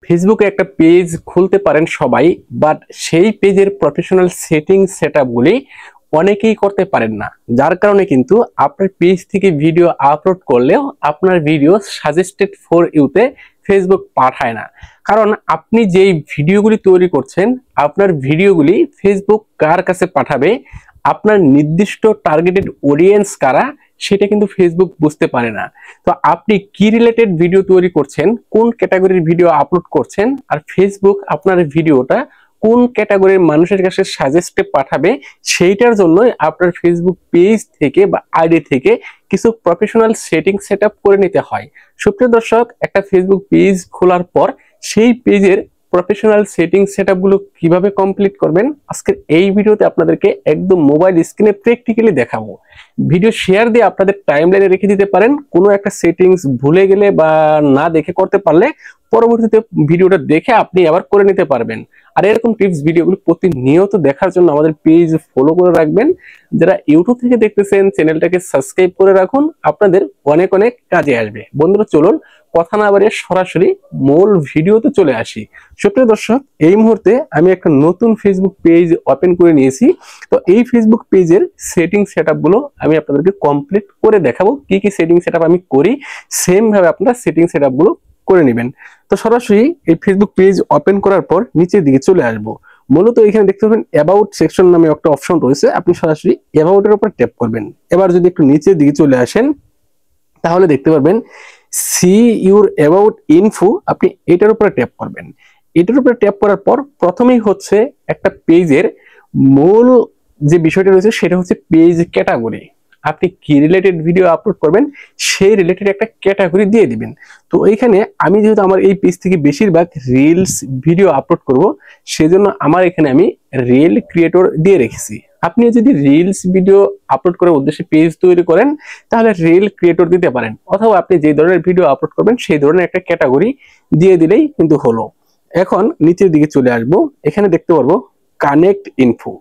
ফেসবুকে একটা পেজ খুলতে পারেন সবাই, বাট সেই পেজের প্রফেশনাল সেটিং সেটআপগুলি অনেকেই করতে পারেন না। যার কারণে কিন্তু আপনার পেজ থেকে ভিডিও আপলোড করলেও আপনার ভিডিও সাজেস্টেড ফর ইউতে ফেসবুক পাঠায় না। কারণ আপনি যেই ভিডিওগুলি তৈরি করছেন, আপনার ভিডিওগুলি ফেসবুক কার কাছে পাঠাবে, আপনার নির্দিষ্ট টার্গেটেড অডিয়েন্স কারা, সেটা কিন্তু ফেসবুক বুঝতে পারে না। তো আপনি কি রিলেটেড ভিডিও তৈরি করছেন, কোন ক্যাটাগরির ভিডিও আপলোড করছেন, আর ফেসবুক আপনার ভিডিওটা কোন ক্যাটাগরির মানুষের কাছে সাজেস্টে পাঠাবে, সেইটার জন্য আপনার ফেসবুক পেজ থেকে বা আইডি থেকে কিছু প্রফেশনাল সেটিং সেটআপ করে নিতে হয়। সুপ্রিয় দর্শক, একটা ফেসবুক পেজ খোলার পর সেই পেজের প্রফেশনাল সেটিং সেটআপ গুলো কিভাবে কমপ্লিট করবেন, আজকের এই ভিডিওতে আপনাদেরকে একদম মোবাইল স্ক্রিনে প্র্যাকটিক্যালি দেখাবো। ভিডিও শেয়ার দিয়ে আপনাদের টাইমলাইনে রেখে দিতে পারেন। কোনো একটা সেটিংস ভুলে গেলে বা না দেখে করতে পারলে পরবর্তীতে ভিডিওটা দেখে আপনি আবার করে নিতে পারবেন। আর এরকম টিপস ভিডিওগুলো প্রতিনিয়ত দেখার জন্য আমাদের পেজ ফলো করে রাখবেন। যারা ইউটিউব থেকে দেখতেছেন, চ্যানেলটাকে সাবস্ক্রাইব করে রাখুন, আপনাদের অনেক অনেক কাজে আসবে। বন্ধুরা, চলুন কথা না বাড়িয়ে সরাসরি মূল ভিডিওতে চলে আসি। সুপ্রিয় দর্শক, এই মুহূর্তে আমি একটা নতুন ফেসবুক পেজ ওপেন করে নিয়েছি। তো এই ফেসবুক পেজের সেটিং সেটআপ গুলো আমি আপনাদেরকে কমপ্লিট করে দেখাবো। কি কি সেটিং সেটআপ আমি করি, সেম ভাবে আপনারা সেটিং সেটআপ গুলো করে নেবেন। তো সরাসরি এই ফেসবুক পেজ ওপেন করার পর নিচের দিকে চলে আসবো। মূলত এখানে দেখতে পাবেন অ্যাবাউট সেকশন নামে একটা অপশন রয়েছে, আপনি সরাসরি অ্যাবাউট এর উপর ট্যাপ করবেন। এবার যদি একটু নিচের দিকে চলে আসেন, তাহলে দেখতে পারবেন সি ইউর অ্যাবাউট ইনফো, আপনি এটার উপরে ট্যাপ করবেন। এটার উপরে ট্যাপ করার পর প্রথমেই হচ্ছে একটা পেজের মূল যে বিষয়টা রয়েছে সেটা হচ্ছে পেজ ক্যাটাগরি। আপনি কি রিলেটেড ভিডিও আপলোড করবেন সেই রিলেটেড একটা ক্যাটাগরি দিয়ে দিবেন। তো এইখানে আমি যেহেতু আমার এই পেজ থেকে বেশিরভাগ রিলস ভিডিও আপলোড করব, সেজন্য আমার এখানে আমি রিল ক্রিয়েটর দিয়ে রেখেছি। আপনি যদি রিলস ভিডিও আপলোড করার উদ্দেশ্যে পেজ তৈরি করেন, তাহলে রিল ক্রিয়েটর দিতে পারেন, অথবা আপনি যে ধরনের ভিডিও আপলোড করবেন সেই ধরনের একটা ক্যাটাগরি দিয়ে দিলেই কিন্তু হলো। এখন নিচের দিকে চলে আসবো, এখানে দেখতে পারবো কানেক্ট ইনফো।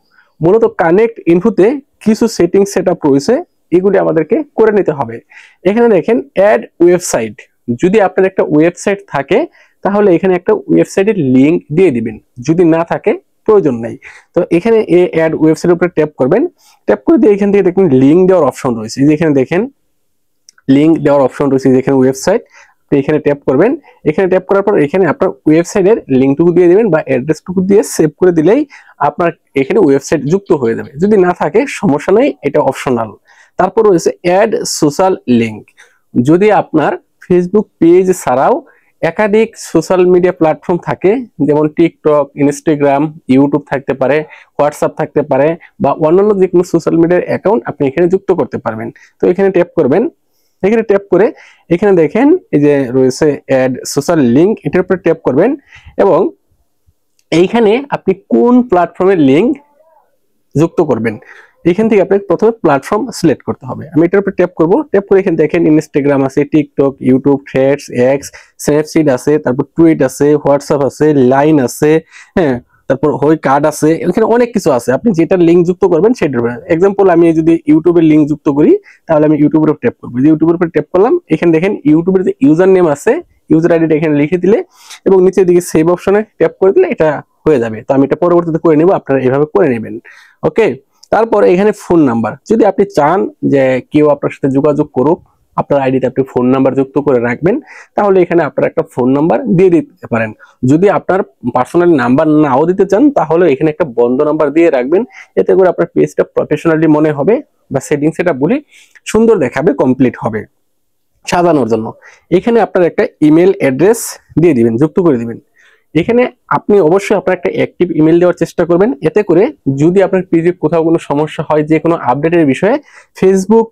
মূলত কানেক্ট ইনফোতে কিছু সেটিং সেটআপ রয়েছে, এগুলি আমাদেরকে করে নিতে হবে। এখানে দেখেন অ্যাড ওয়েবসাইট, যদি আপনার একটা ওয়েবসাইট থাকে তাহলে এখানে একটা ওয়েবসাইটের লিংক দিয়ে দিবেন, যদি না থাকে প্রয়োজন নাই। তো এখানে অ্যাড ওয়েবসাইটের উপরে ট্যাপ করবেন। ট্যাপ করে দিয়ে এখান থেকে দেখবেন লিংক দেওয়ার অপশন রয়েছে, যেখানে দেখেন লিংক দেওয়ার অপশন রয়েছে, যেখানে ওয়েবসাইট, এখানে ট্যাপ করবেন। এখানে ট্যাপ করার পর এখানে আপনার ওয়েবসাইটের লিংকটুকু দিয়ে দিবেন বা অ্যাড্রেসটুকু দিয়ে সেভ করে দিলেই আপনার এখানে ওয়েবসাইট যুক্ত হয়ে যাবে। যদি না থাকে সমস্যা নেই, এটা অপশনাল। তারপর রয়েছে অ্যাড সোশ্যাল লিংক। যদি আপনার ফেসবুক পেজ ছাড়াও একাধিক সোশ্যাল মিডিয়া প্ল্যাটফর্ম থাকে, যেমন টিকটক, ইনস্টাগ্রাম, ইউটিউব থাকতে পারে, হোয়াটসঅ্যাপ থাকতে পারে, বা অন্যান্য যে কোনো সোশ্যাল মিডিয়ার অ্যাকাউন্ট আপনি এখানে যুক্ত করতে পারবেন। তো এখানে ট্যাপ করবেন। এখানে ট্যাপ করে এখানে দেখেন এই যে রয়েছে অ্যাড সোশ্যাল লিংক, এটার উপরে ট্যাপ করবেন এবং এইখানে আপনি কোন প্ল্যাটফর্মের লিংক যুক্ত করবেন, এখান থেকে আপনাকে প্রথমে প্ল্যাটফর্ম সিলেক্ট করতে হবে। আমি এটার উপরে ট্যাপ করব। ট্যাপ করে এখানে দেখেন ইনস্টাগ্রাম আছে, TikTok, YouTube, threads, x, Snapchat আছে, তারপর টুইট আছে, হোয়াটসঅ্যাপ আছে, লাইন আছে, হ্যাঁ, তারপর হই কার্ড আছে, এখানে অনেক কিছু আছে। আপনি যেটা লিংক যুক্ত করবেন সেটার উপরে। এক্সাম্পল, আমি যদি ইউটিউবের লিংক যুক্ত করি তাহলে আমি ইউটিউবের উপর ট্যাপ করব। যে ইউটিউবের উপর ট্যাপ করলাম, এখানে দেখেন ইউটিউবের যে ইউজার নেম আছে, ইউজার আইডিটা এখানে লিখে দিলে এবং নিচের দিকে সেভ অপশনে ট্যাপ করে দিলে এটা হয়ে যাবে। তো আমি এটা পরবর্তীতে করে নেব, আপনারা এভাবে করে নেবেন। ওকে, তারপর এখানে ফোন নাম্বার, যদি আপনি চান যে কেউ আপনার সাথে যোগাযোগ করুক, আপনার আইডিতে আপনি ফোন নাম্বার যুক্ত করে রাখবেন, তাহলে এখানে আপনার একটা ফোন নাম্বার দিয়ে দিতে পারেন। যদি আপনার পার্সোনাল নাম্বার নাও দিতে চান, তাহলে এখানে একটা বন্ধ নাম্বার দিয়ে রাখবেন। এতে করে আপনার পেজটা প্রফেশনালি মনে হবে বা সেটিং সেটা বলি সুন্দর দেখাবে, কমপ্লিট হবে সাজানোর জন্য। এখানে আপনার একটা ইমেল অ্যাড্রেস দিয়ে দিবেন, যুক্ত করে দিবেন। এখানে আপনি অবশ্যই আপনার একটা অ্যাক্টিভ ইমেল দেওয়ার চেষ্টা করবেন, এতে করে যদি আপনার পেজে কোথাও কোনো সমস্যা হয়, যে কোনো আপডেটের বিষয়ে, ফেসবুক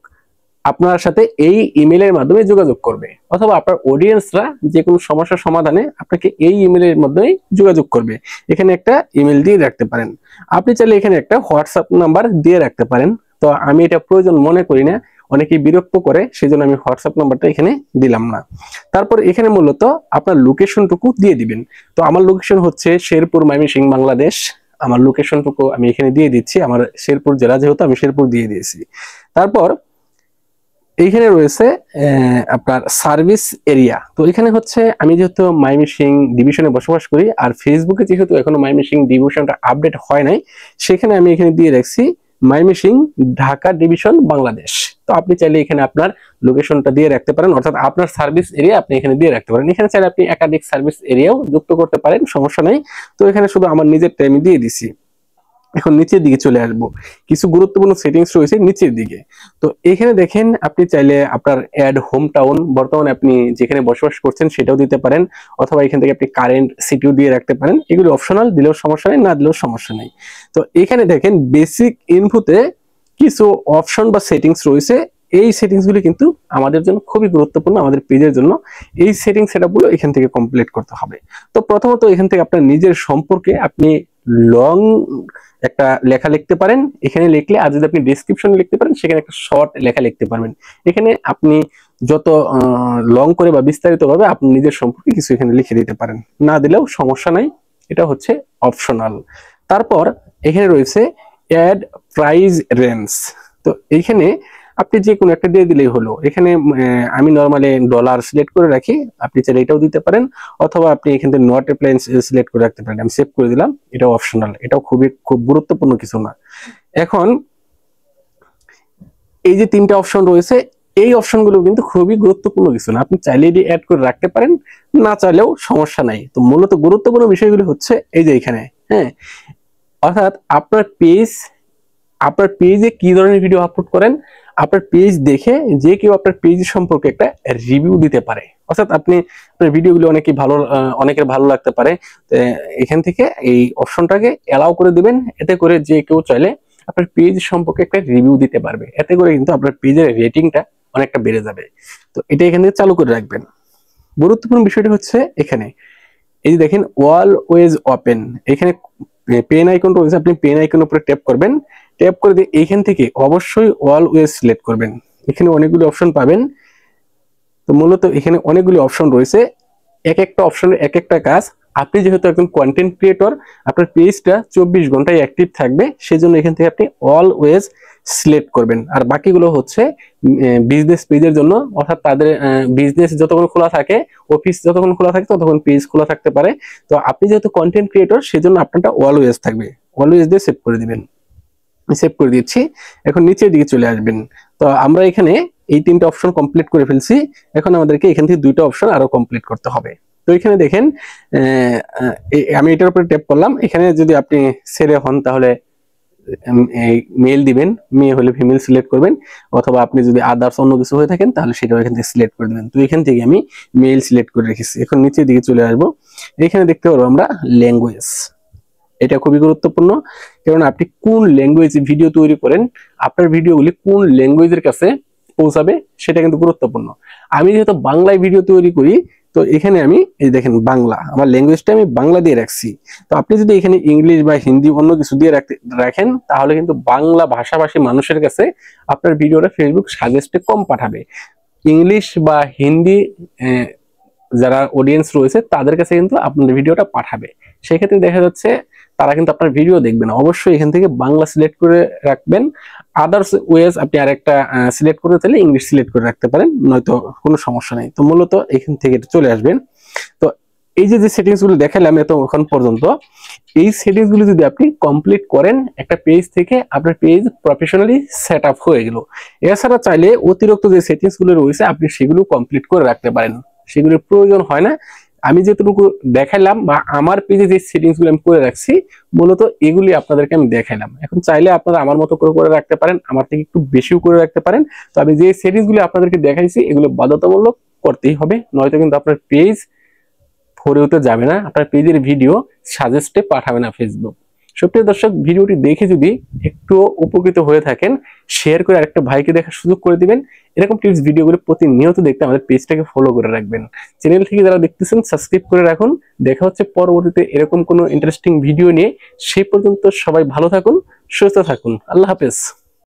আপনার সাথে এই ইমেলের মাধ্যমে যোগাযোগ করবে, অথবা আপনার অডিয়েন্সরা যে কোনো সমস্যার সমাধানে আপনাকে এই ইমেলের মাধ্যমে যোগাযোগ করবে। এখানে একটা ইমেল দিয়ে রাখতে পারেন। আপনি চাইলে এখানে একটা হোয়াটসঅ্যাপ নাম্বার দিয়ে রাখতে পারেন। তো আমি এটা প্রয়োজন মনে করি না, অনেকেই বিরক্ত করে, সেজন্য আমি হোয়াটসঅ্যাপ নাম্বারটা এখানে দিলাম না। তারপর এখানে মূলত আপনার লোকেশনটুকু দিয়ে দিবেন। তো আমার লোকেশন হচ্ছে শেরপুর, ময়মনসিংহ, বাংলাদেশ। আমার লোকেশনটুকু আমি এখানে দিয়ে দিচ্ছি। আমার শেরপুর জেলা যেহেতু, আমি শেরপুর দিয়ে দিয়েছি। তারপর এইখানে রয়েছে আপনার সার্ভিস এরিয়া। তো এখানে হচ্ছে আমি যেহেতু ময়মনসিং ডিভিশনে বসবাস করি, আর ফেসবুকে যেহেতু এখনো ময়মনসিং ডিভিশনটা আপডেট হয় নাই, সেখানে আমি এখানে দিয়ে রাখছি ময়মনসিং ঢাকা ডিভিশন বাংলাদেশ। তো আপনি চাইলে এখানে আপনার লোকেশনটা দিয়ে রাখতে পারেন, অর্থাৎ আপনার সার্ভিস এরিয়া আপনি এখানে দিয়ে রাখতে পারেন। এখানে চাইলে আপনি একাধিক সার্ভিস এরিয়াও যুক্ত করতে পারেন, সমস্যা নাই। তো এখানে শুধু আমার নিজের টাইম দিয়ে দিছি। এখন নিচের দিকে চলে আসবো, কিছু গুরুত্বপূর্ণ সেটিংস রয়েছে নিচের দিকে। তো এখানে দেখেন আপনি চাইলে আপনার অ্যাড হোম টাউন, বর্তমানে আপনি যেখানে বসবাস করছেন সেটাও দিতে পারেন, অথবা এখান থেকে আপনি কারেন্ট সিটিও দিয়ে রাখতে পারেন। এগুলো অপশনাল, দিলেও সমস্যা নেই, না দিলেও সমস্যা নেই। তো এখানে দেখেন বেসিক ইনফোতে কিছু অপশন বা সেটিংস রয়েছে। এই সেটিংস গুলি কিন্তু আমাদের জন্য খুবই গুরুত্বপূর্ণ, আমাদের পেজের জন্য। এই সেটিং সেটআপ গুলো এখান থেকে কমপ্লিট করতে হবে। তো প্রথমত এখান থেকে আপনার নিজের সম্পর্কে আপনি লং একটা লেখা লিখতে পারেন এখানে লিখলে, আর যদি আপনি ডেসক্রিপশনে লিখতে পারেন সেখানে একটা শর্ট লেখা লিখতে পারবেন। এখানে আপনি যত লং করে বা বিস্তারিত ভাবে আপনি নিজের সম্পর্কে কিছু এখানে লিখে দিতে পারেন, না দিলেও সমস্যা নাই, এটা হচ্ছে অপশনাল। তারপর এখানে রয়েছে অ্যাড প্রাইস রেঞ্জ। তো এইখানে আপনি যে কোনো একটা দিয়ে দিলেই হলো। এখানে আমি নরমালি ডলার সিলেক্ট করে রাখি, আপনি চাইলে এটাও দিতে পারেন, অথবা আপনি এখান থেকে নট অ্যাপ্লায়েন্স সিলেক্ট করে রাখতে পারেন। আমি সেভ করে দিলাম, এটাও অপশনাল, এটাও খুব গুরুত্বপূর্ণ কিছু না। এখন এই যে তিনটা অপশন রয়েছে, এই অপশনগুলো কিন্তু খুবই গুরুত্বপূর্ণ কিছু না, আপনি চাইলে এটি অ্যাড করে রাখতে পারেন, না চাইলেও সমস্যা নাই। তো মূলত গুরুত্বপূর্ণ বিষয়গুলো হচ্ছে এই যে এখানে, হ্যাঁ, অর্থাৎ আপনার পেজে কি ধরনের ভিডিও আপলোড করেন, আপনার পেজ দেখে যে কেউ আপনার পেজ সম্পর্কে একটা রিভিউ দিতে পারে। অর্থাৎ আপনি আপনার ভিডিওগুলো অনেকের ভালো লাগতে পারে। এখান থেকে এই অপশনটাকে অ্যালাউ করে দিবেন, এতে করে যে কেউ চাইলে আপনার পেজ সম্পর্কে একটা রিভিউ দিতে পারবে। এতে করে কিন্তু আপনার পেজের রেটিংটা অনেকটা বেড়ে যাবে। তো এটা এখান থেকে চালু করে রাখবেন। গুরুত্বপূর্ণ বিষয়টা হচ্ছে এখানে এই যে দেখেন অলওয়েজ ওপেন, এখানে পেন আইকন রয়েছে, আপনি পেন আইকনের উপরে ট্যাপ করবেন। ট্যাপ করে দিয়ে এইখান থেকে অবশ্যই অলওয়েজ সিলেক্ট করবেন। এখানে অনেকগুলো অপশন পাবেন। তো মূলত এখানে অনেকগুলো অপশন রয়েছে, এক একটা অপশনের এক একটা কাজ। আপনি যেহেতু একজন কন্টেন্ট ক্রিয়েটর, আপনার পেজটা 24 ঘন্টায় অ্যাক্টিভ থাকবে, সেজন্য এখান থেকে আপনি অলওয়েজ সিলেক্ট করবেন। আর বাকিগুলো হচ্ছে বিজনেস পেজের জন্য, অর্থাৎ তাদের বিজনেস যতক্ষণ খোলা থাকে, অফিস যতক্ষণ খোলা থাকে ততক্ষণ পেজ খোলা থাকতে পারে। তো আপনি যেহেতু কন্টেন্ট ক্রিয়েটর, সেজন্য আপনারটা অলওয়েজ থাকবে, অলওয়েজ দিয়ে সেভ করে দিবেন। সেভ করে দিচ্ছি। এখন নিচের দিকে চলে আসবেন। তো আমরা এখানে এই তিনটা অপশন কমপ্লিট করে ফেলছি। এখন আমাদেরকে এখান থেকে দুইটা অপশন আরো কমপ্লিট করতে হবে। তো এখানে দেখেন আমি এটার উপরে ট্যাপ করলাম। এখানে যদি আপনি ছেলে হন তাহলে মেল দিবেন, মেয়ে হলে ফিমেল সিলেক্ট করবেন, অথবা আপনি যদি আদার্স অন্য কিছু হয়ে থাকেন তাহলে সেটাও এখান থেকে সিলেক্ট করে দেবেন। তো এখান থেকে আমি মেল সিলেক্ট করে রেখেছি। এখন নিচের দিকে চলে আসবো। এখানে দেখতে পারবো আমরা ল্যাঙ্গুয়েজ, এটা খুবই গুরুত্বপূর্ণ, কারণ আপনি কোন ল্যাঙ্গুয়েজে ভিডিও তৈরি করেন, আপনার ভিডিওগুলি কোন ল্যাঙ্গুয়েজের কাছে পৌঁছাবে সেটা কিন্তু গুরুত্বপূর্ণ। আমি যেহেতু বাংলায় ভিডিও তৈরি করি, তো এখানে আমি এই দেখেন বাংলা, আমার ল্যাঙ্গুয়েজটা আমি বাংলা দিয়ে রাখছি। তো আপনি যদি এখানে ইংলিশ বা হিন্দি অন্য কিছু দিয়ে রাখেন, তাহলে কিন্তু বাংলা ভাষাভাষী মানুষের কাছে আপনার ভিডিওটা ফেসবুক সাজেস্টে কম পাঠাবে। ইংলিশ বা হিন্দি যারা অডিয়েন্স রয়েছে তাদের কাছে কিন্তু আপনার ভিডিওটা পাঠাবে। সেক্ষেত্রে দেখা যাচ্ছে তারা কিন্তু আপনার ভিডিও দেখবে না। অবশ্যই এখান থেকে বাংলা সিলেক্ট করে রাখবেন। আদার্স ওয়েজ আপনি আরেকটা সিলেক্ট করতে চাইলে ইংলিশ সিলেক্ট করে রাখতে পারেন, নয়তো কোনো সমস্যা নেই। তো মূলত এখান থেকে চলে আসবেন। তো এই যে সেটিংস গুলো দেখালাম এতক্ষণ পর্যন্ত, এই সেটিংস গুলো যদি আপনি কমপ্লিট করেন, একটা পেজ থেকে আপনার পেজ প্রফেশনালি সেট আপ হয়ে গেল। এছাড়া চাইলে অতিরিক্ত যে সেটিংস গুলো রয়েছে আপনি সেগুলো কমপ্লিট করে রাখতে পারেন, সেগুলোর প্রয়োজন হয় না। আমি যেটুকু দেখাইলাম বা আমার পেজে যে সেটিংস গুলো আমি করে রাখছি, মূলত এগুলি আপনাদেরকে আমি দেখাইলাম। এখন চাইলে আপনারা আমার মতো করে রাখতে পারেন, আমার থেকে একটু বেশিও করে রাখতে পারেন। তো আমি যে সেটিংস গুলো আপনাদেরকে দেখাইছি এগুলো বাধ্যতামূলক করতেই হবে, নয়তো কিন্তু আপনার পেজ ভরে উঠতে যাবে না, আপনার পেজের ভিডিও সাজেস্টে পাঠাবে না ফেসবুক। সুপ্রিয় দর্শক, ভিডিওটি দেখে যদি একটু উপকৃত হয়ে থাকেন, শেয়ার করে আরেকটা ভাইকে দেখার সুযোগ করে দিবেন। এরকম টিপস ভিডিওগুলো প্রতিনিয়ত দেখতে আমাদের পেজটাকে ফলো করে রাখবেন। চ্যানেল থেকে যারা দেখতেছেন সাবস্ক্রাইব করে রাখুন। দেখা হচ্ছে পরবর্তীতে এরকম কোনো ইন্টারেস্টিং ভিডিও নিয়ে। সেই পর্যন্ত সবাই ভালো থাকুন, সুস্থ থাকুন। আল্লাহ হাফেজ।